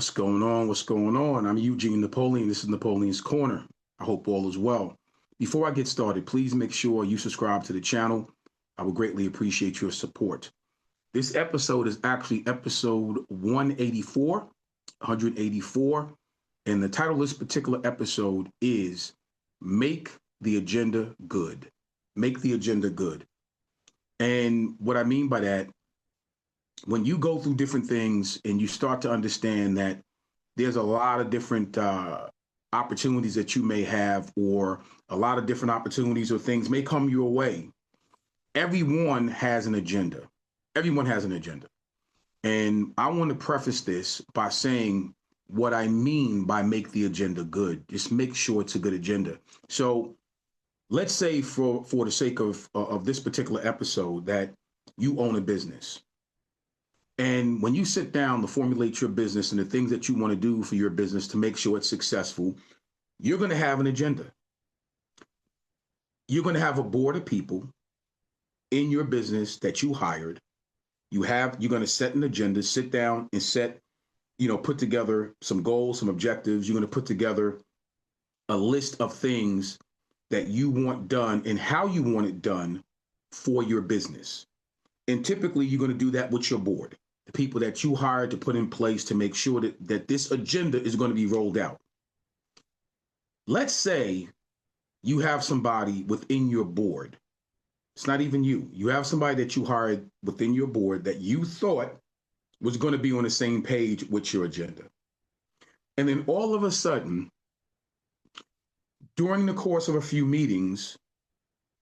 What's going on? What's going on? I'm Eugene Napoleon. This is Napoleon's Corner. I hope all is well. Before I get started, please make sure you subscribe to the channel. I would greatly appreciate your support. This episode is actually episode 184, and the title of this particular episode is Make the Agenda Good. Make the agenda good. And what I mean by that, when you go through different things and you start to understand that there's a lot of different opportunities that you may have, or a lot of different opportunities or things may come your way. Everyone has an agenda. Everyone has an agenda. And I want to preface this by saying what I mean by make the agenda good. Just make sure it's a good agenda. So let's say for the sake of this particular episode that you own a business. And when you sit down to formulate your business and the things that you want to do for your business to make sure it's successful, you're going to have an agenda. You're going to have a board of people in your business that you hired. You're going to set an agenda, sit down and put together some goals, some objectives. You're going to put together a list of things that you want done and how you want it done for your business. And typically you're going to do that with your board, the people that you hired to put in place to make sure that this agenda is going to be rolled out. Let's say you have somebody within your board. It's not even you. You have somebody that you hired within your board that you thought was going to be on the same page with your agenda. And then all of a sudden, during the course of a few meetings,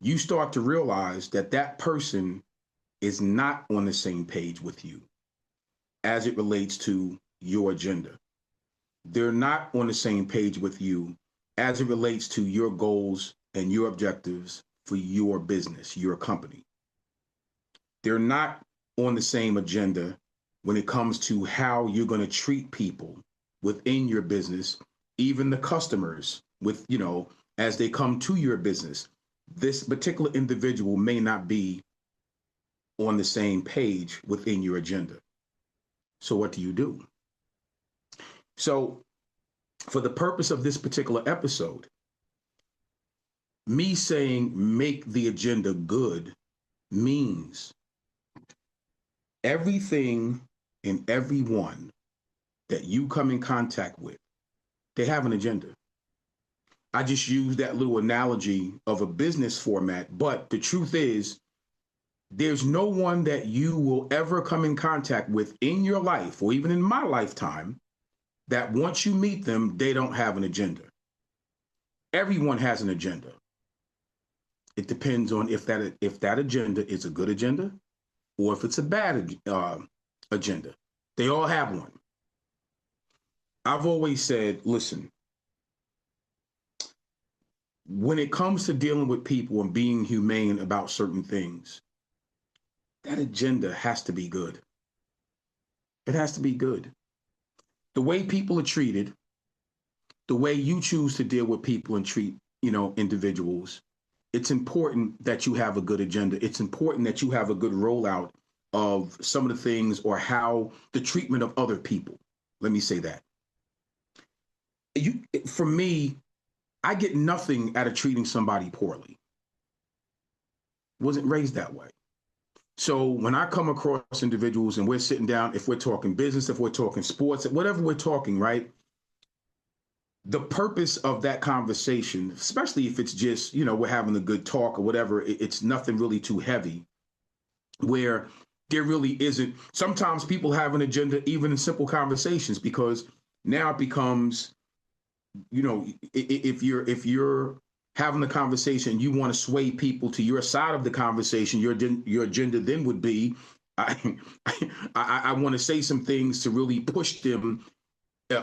you start to realize that that person is not on the same page with you as it relates to your agenda. They're not on the same page with you as it relates to your goals and your objectives for your business, your company. They're not on the same agenda when it comes to how you're going to treat people within your business, even the customers as they come to your business. This particular individual may not be on the same page within your agenda. So what do you do? So for the purpose of this particular episode, me saying make the agenda good means everything and everyone that you come in contact with, they have an agenda. I just used that little analogy of a business format, but the truth is, there's no one that you will ever come in contact with in your life, or even in my lifetime, that once you meet them, they don't have an agenda. Everyone has an agenda. It depends on if that agenda is a good agenda or if it's a bad agenda. They all have one. I've always said, listen, when it comes to dealing with people and being humane about certain things, that agenda has to be good. It has to be good. The way people are treated, the way you choose to deal with people and treat, individuals, it's important that you have a good agenda. It's important that you have a good rollout of some of the things or how the treatment of other people. Let me say that. For me, I get nothing out of treating somebody poorly. Wasn't raised that way. So when I come across individuals and we're sitting down, if we're talking business, if we're talking sports, whatever we're talking, right? The purpose of that conversation, especially if it's just, we're having a good talk or whatever, it's nothing really too heavy, where there really isn't. Sometimes people have an agenda even in simple conversations, because now it becomes, if you're having the conversation, you want to sway people to your side of the conversation, your agenda then would be, I want to say some things to really push them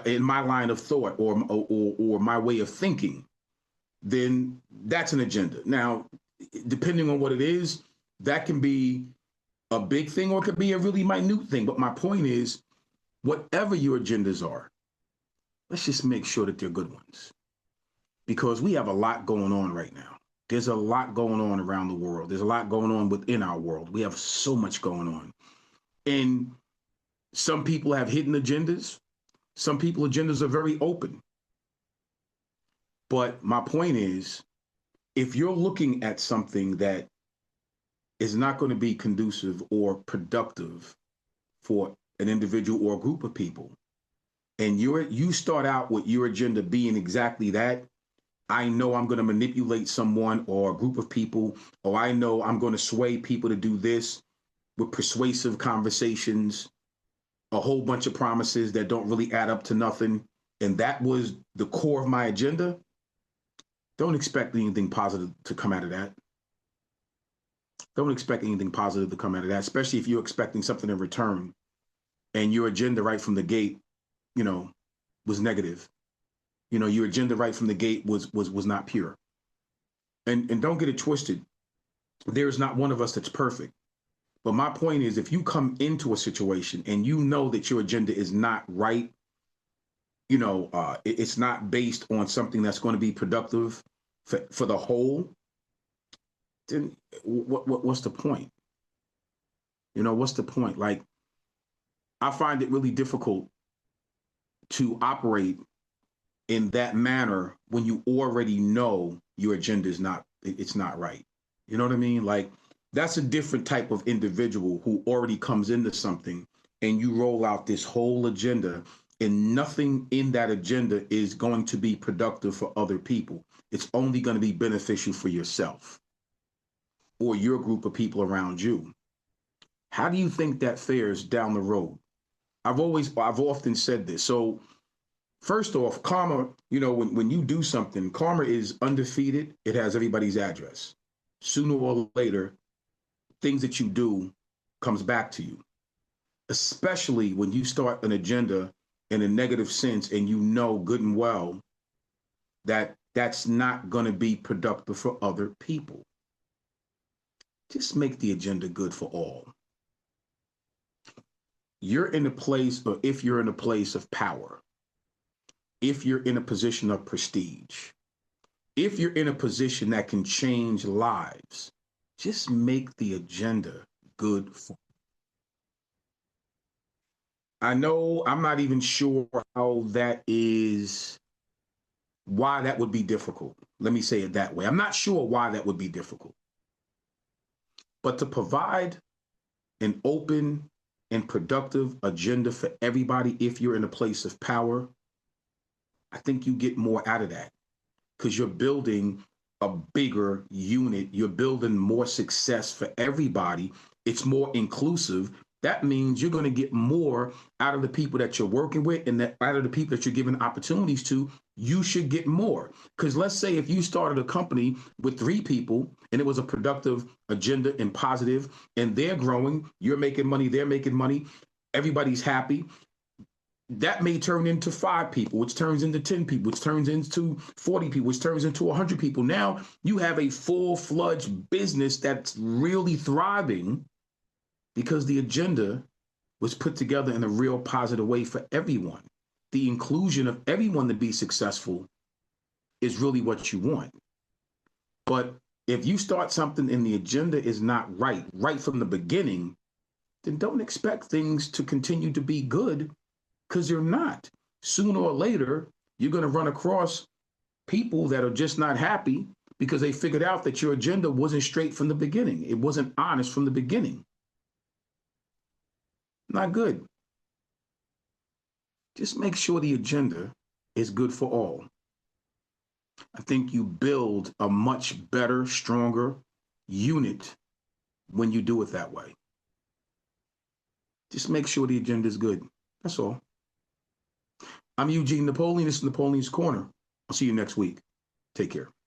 in my line of thought or my way of thinking. Then that's an agenda. Now, depending on what it is, that can be a big thing or it could be a really minute thing. But my point is, whatever your agendas are, let's just make sure that they're good ones. Because we have a lot going on right now. There's a lot going on around the world. There's a lot going on within our world. We have so much going on. And some people have hidden agendas. Some people agendas are very open. But my point is, if you're looking at something that is not going to be conducive or productive for an individual or a group of people, and you start out with your agenda being exactly that, I know I'm going to manipulate someone or a group of people, or I know I'm going to sway people to do this with persuasive conversations, a whole bunch of promises that don't really add up to nothing, and that was the core of my agenda. Don't expect anything positive to come out of that. Don't expect anything positive to come out of that, especially if you're expecting something in return and your agenda right from the gate, you know, was negative. You know, your agenda right from the gate was not pure. And don't get it twisted. There's not one of us that's perfect. But my point is, if you come into a situation and you know that your agenda is not right, it's not based on something that's going to be productive for the whole, then what's the point? What's the point? Like, I find it really difficult to operate in that manner when you already know your agenda is it's not right. You know what I mean? Like, that's a different type of individual who already comes into something and you roll out this whole agenda and nothing in that agenda is going to be productive for other people. It's only going to be beneficial for yourself or your group of people around you. How do you think that fares down the road? I've often said this. So first off, karma, when you do something, karma is undefeated. It has everybody's address. Sooner or later, things that you do comes back to you, especially when you start an agenda in a negative sense and you know good and well that that's not going to be productive for other people. Just make the agenda good for all. You're in a place, or if you're in a place of power, if you're in a position of prestige, if you're in a position that can change lives, just make the agenda good for. I know I'm not even sure why that would be difficult. Let me say it that way. I'm not sure why that would be difficult. But to provide an open and productive agenda for everybody, if you're in a place of power, I think you get more out of that because you're building a bigger unit. You're building more success for everybody. It's more inclusive. That means you're going to get more out of the people that you're working with and out of the people that you're giving opportunities to. You should get more. Because let's say if you started a company with 3 people and it was a productive agenda and positive, and they're growing, you're making money, they're making money, everybody's happy. That may turn into 5 people, which turns into 10 people, which turns into 40 people, which turns into 100 people. Now you have a full-fledged business that's really thriving because the agenda was put together in a real positive way for everyone. The inclusion of everyone to be successful is really what you want. But if you start something and the agenda is not right from the beginning, then don't expect things to continue to be good because you're not. Sooner or later, you're going to run across people that are just not happy because they figured out that your agenda wasn't straight from the beginning. It wasn't honest from the beginning. Not good. Just make sure the agenda is good for all. I think you build a much better, stronger unit when you do it that way. Just make sure the agenda is good. That's all. I'm Eugene Napoleon. This is Napoleon's Corner. I'll see you next week. Take care.